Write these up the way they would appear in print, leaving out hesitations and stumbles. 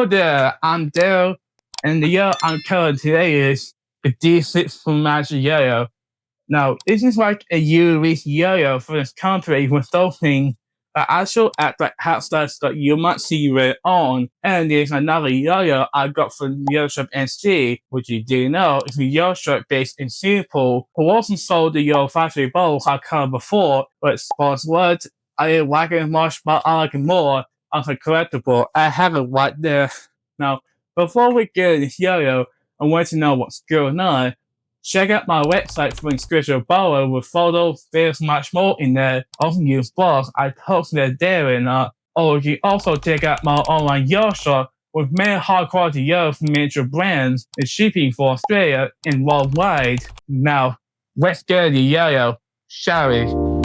Hello there, I'm Daryl, and the yo I'm covering today is the D6 from MagicYoyo. Now, this is like a U-release yo-yo for this country resulting the actual act like hubstacks that you might see later on. And there's another yo-yo I got from YoyoShopSG, which you do know is a yo shop based in Singapore, who also sold the yo factory bowl I covered before, but as words, I didn't like it much, but I like it more as a collectible. I have it right there. Now, before we get into this yo-yo, I want to know what's going on. Check out my website for inspirational borrow with photos, videos, much more in there. Also use blogs I posted it there and or you can also check out my online yo shop with many high quality yo from major brands and shipping for Australia and worldwide. Now, let's get to the yo-yo, shall we?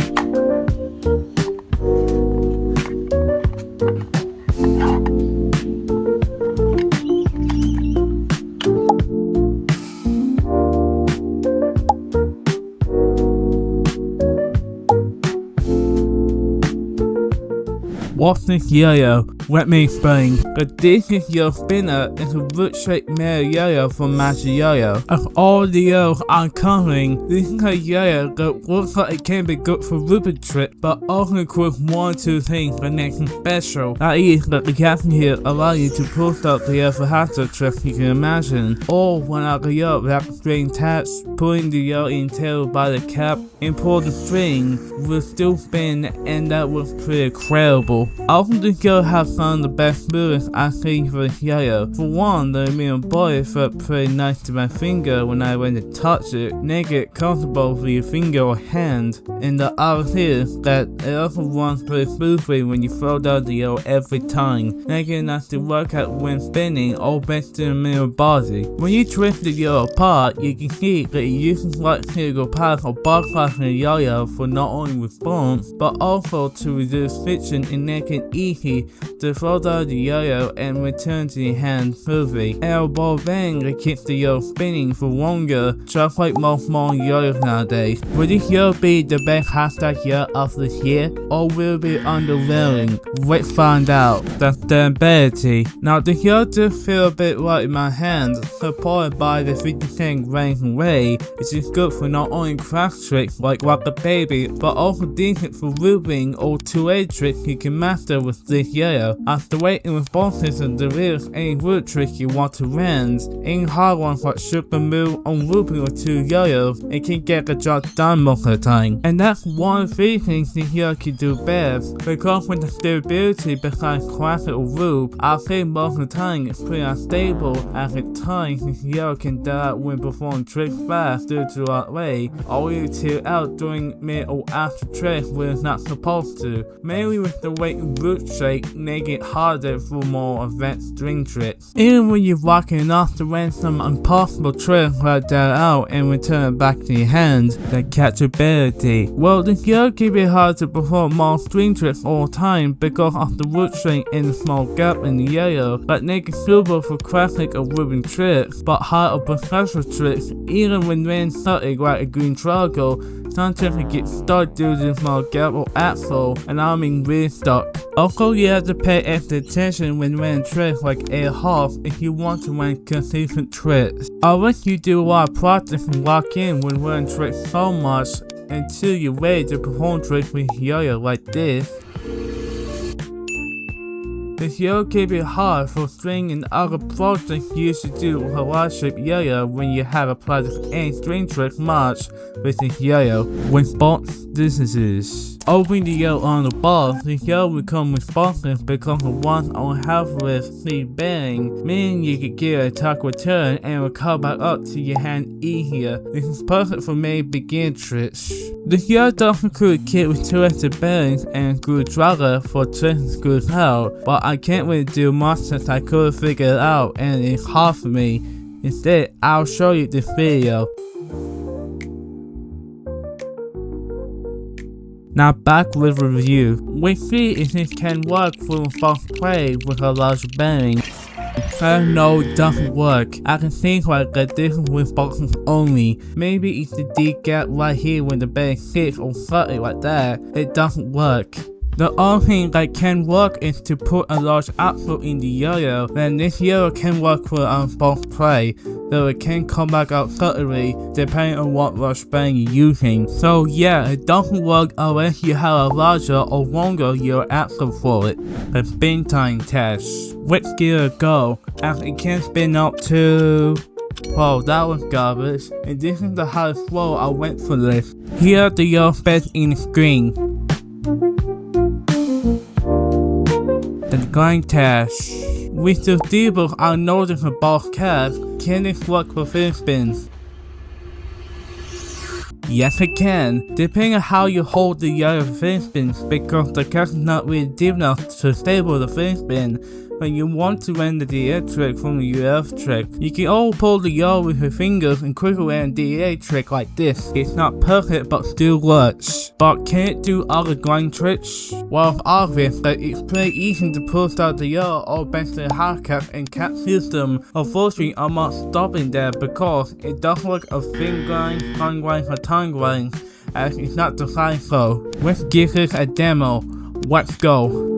What's this yo-yo? Let me explain. The D6 Yospinner is a root-shaped male yo-yo from MagicYoyo. Of all the yo-yos I'm covering, this is a yo-yo that looks like it can be good for looping tricks, but also includes one or two things that makes it special. That is, that the caption here allows you to post up the other hubstack tricks you can imagine. Or when I go yo without the string attached, pulling the yo in tail by the cap and pull the string will still spin, and that was pretty incredible. I also think yo has some of the best movements I've seen for this yo-yo. For one, the medium body felt pretty nice to my finger when I went to touch it, making it comfortable for your finger or hand. And the other is that it also runs pretty smoothly when you throw down the yo every time, making it nice to work out when spinning all thanks to the medium body. When you twist the yo apart, you can see that it uses light single paths or bar class in the yo-yo for not only response, but also to reduce friction and make it easy to throw down the yo-yo and return to your hand smoothly. And a ball bang that keeps the yo spinning for longer, just like most modern yo-yos nowadays. Will this yo be the best hubstack yo of this year, or will it be underwhelming? Let's find out. That's the ability. Now the yo does feel a bit light in my hands, supported by the 50% grain away, which is good for not only craft tricks like Rock the Baby, but also decent for looping or 2A tricks you can master with this yo-yo. As the weight and response system delivers any root trick you want to land, any hard ones like super move on looping or 2 yo-yos, it can get the job done most of the time. And that's one of the things this yo can do best, because with the stability besides classic or loop, I'll say most of the time it's pretty unstable, as at times this yo can die when performing tricks fast due to the way, or you tilt out during mid or after tricks when it's not supposed to, mainly with the weight and root shake, making it harder for more advanced string tricks. Even when you're rocking enough to land some impossible tricks like that out and return it back to your hand, the catchability. Well, this yo can be hard to perform more string tricks all the time because of the root shake and the small gap in the yo-yo, but make it suitable for classic or looping tricks, but hard or professional tricks, even when landing something like a green triangle, sometimes it gets stuck due to the small gap or axle, and I mean really stuck. Also, you have to pay extra attention when landing tricks like a half if you want to land consistent tricks. Unless you do a lot of practice and lock in when landing tricks so much until you're ready to perform tricks with yo-yo like this. This yo can be hard for string and other projects you should do with a large-shaped yo-yo when you have a practice any string trick much with this yo-yo. Response distances. Opening the yo on the ball, the yo will become responsive because the ones on half with speed bearing, meaning you can get a tuck return and will come back up to your hand easier. This is perfect for many beginner tricks. The yo does include a kit with 2 extra bearings and a screwdriver for tricks screws out, but I can't really do much since I couldn't figure it out and it's hard for me. Instead, I'll show you this video. Now back with a review. We see if this can work for response play with a large bearing. No, it doesn't work. I can think like that this is with boxes only. Maybe it's the D gap right here when the bearing sits or something like that. It doesn't work. The only thing that can work is to put a large axle in the yo-yo, then this yo-yo can work for both play, though it can come back out subtly depending on what rush band you're using. So yeah, it doesn't work unless you have a larger or longer yo axle for it. The spin time test. Which gear to go, as it can spin up to... Whoa, that was garbage, and this is the highest flow I went for this. Here are the yo specs in the screen. The grind test. With the debuff I noticed a boss cast, can this work for fin spins? Yes it can, depending on how you hold the yo fin spins, because the cast is not really deep enough to stable the fin spin. When you want to land the DA trick from the UF trick, you can all pull the yo with your fingers and quickly land the DA trick like this. It's not perfect but still works. But can it do other grind tricks? Well, it's obvious that it's pretty easy to pull out the yo or best the hubstacks and cap system. Unfortunately, I'm not stopping there because it doesn't look a thin grind, tongue grind for tongue grind, as it's not designed so. Let's give this a demo. Let's go.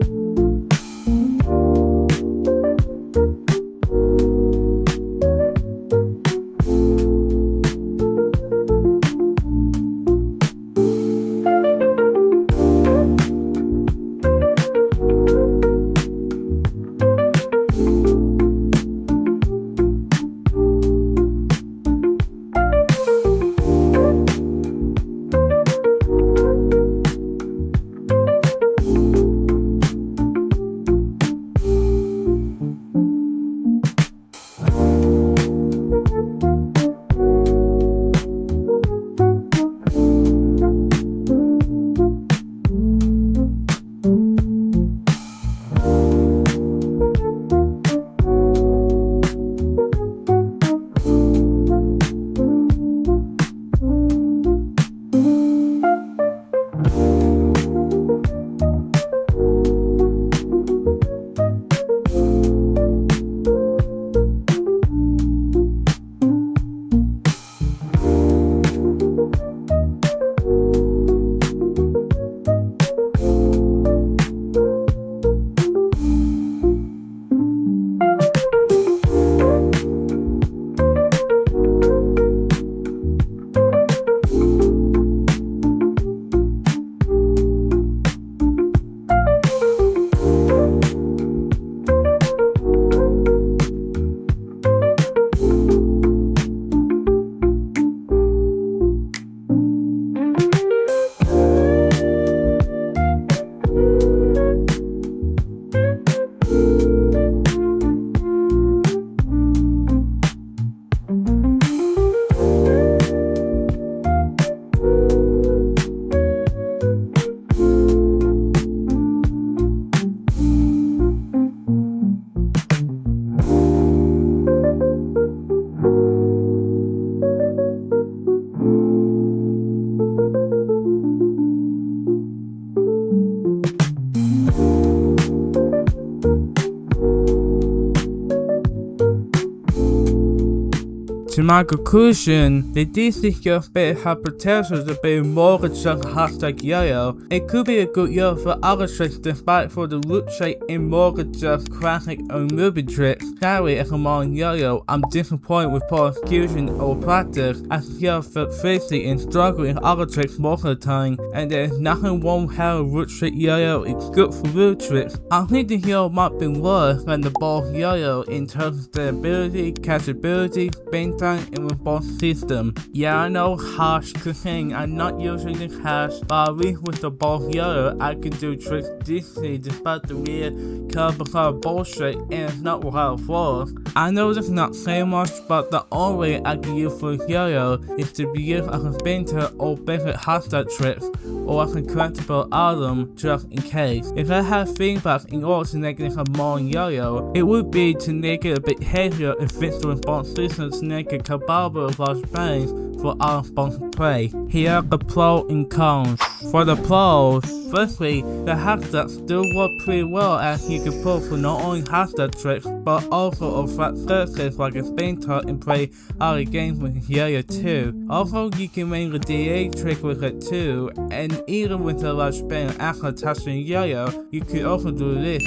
To my conclusion, the DC Yospinner have potential to be more than just a Hubstack Yoyo. It could be a good yo for other tricks despite for the root shape and more than just classic or movie tricks. Sadly, as a modern yo-yo, I'm disappointed with poor execution or practice, as the yo felt frizzy and struggling with other tricks most of the time, and there is nothing wrong with how a root shape yo-yo is good for root tricks. I think the yo might be worse than the ball yo-yo in terms of stability, catchability, spin time, and with both system. Yeah, I know harsh saying I'm not using this harsh, but at least with the ball yo-yo I can do tricks decently despite the weird curve bullshit, and it's not without flaws. I know this is not saying much, but the only way I can use for yo-yo is to be used as a spinner or basic hubstack tricks, or as a collectible item just in case. If I have feedback in order to make this a modern yo-yo, it would be to make it a bit heavier and fix the response system to make it can combine with large bangs for our sponsored play. Here are the pros and cons. For the pros, firstly, the hubstacks still work pretty well as you can pull for not only hubstack tricks but also of flat surfaces like a spin tuck and play other games with Yoyo too. Also, you can make a DA trick with it too, and even with a large spin after touching Yoyo, you could also do this.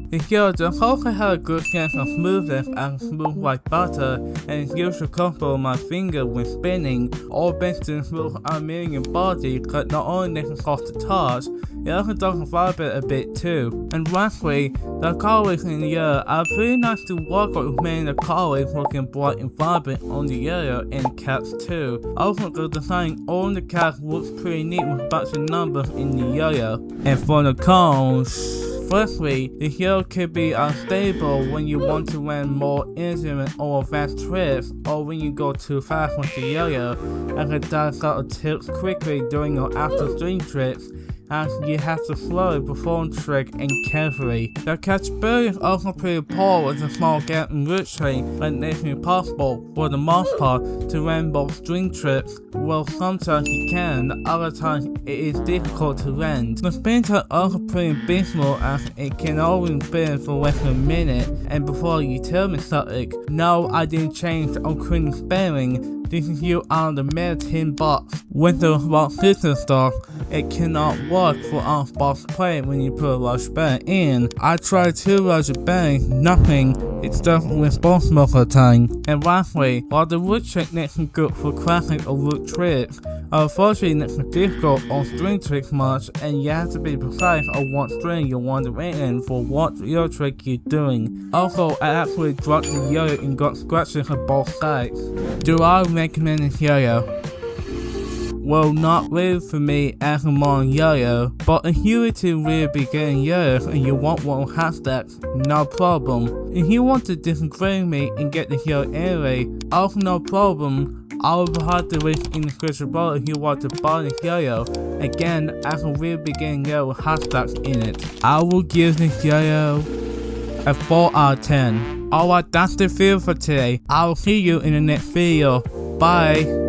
The Yoyo also has a good sense of smoothness and smooth like butter, and is usually comfortable on my finger when spinning, or bent to smooth aluminium body that not only makes it soft to touch, it also does vibrate a bit too. And lastly, the colorways in the Yoyo are pretty nice to work with, making the colorways looking bright and vibrant on the Yoyo and caps too. Also, the design on the cap looks pretty neat with a bunch of numbers in the Yoyo. And for the cons, firstly, the Yoyo could be unstable when you want to land more intimate or advanced tricks, or when you go too fast with the Yoyo, and it does sort of tilts quickly during your after swing tricks, as you have to slowly perform the trick and carefully. The catchability is also pretty poor with a small gap in root train that makes it impossible, for the most part, to land both string tricks. Well, sometimes you can, other times it is difficult to land. The spins are also pretty abysmal as it can only spin for less than a minute, and before you tell me something, no, I didn't change on clean spinning. This is you on the mere $10. With the small system stuff, it cannot work for on-box play when you put a large bang in. I tried 2 large bangs, nothing. It's just response most of the time. And lastly, while the root trick makes it good for classic or root tricks, unfortunately makes it difficult on string tricks much, and you have to be precise on what string you want to land in for what Yoyo trick you're doing. Also, I actually dropped the Yoyo and got scratches on both sides. Do I recommend this Yoyo? Well, not really for me as I'm on Yoyo, but if you were to really be getting Yoyos and you want one with hubstacks, no problem. If you want to disagree with me and get the Yoyo anyway, also no problem. I will provide the link in the description below if you want to buy the Yoyo. Again, as a really be getting Yoyo with hubstacks in it. I will give this Yoyo a 4 out of 10. Alright, that's the video for today. I will see you in the next video. Bye.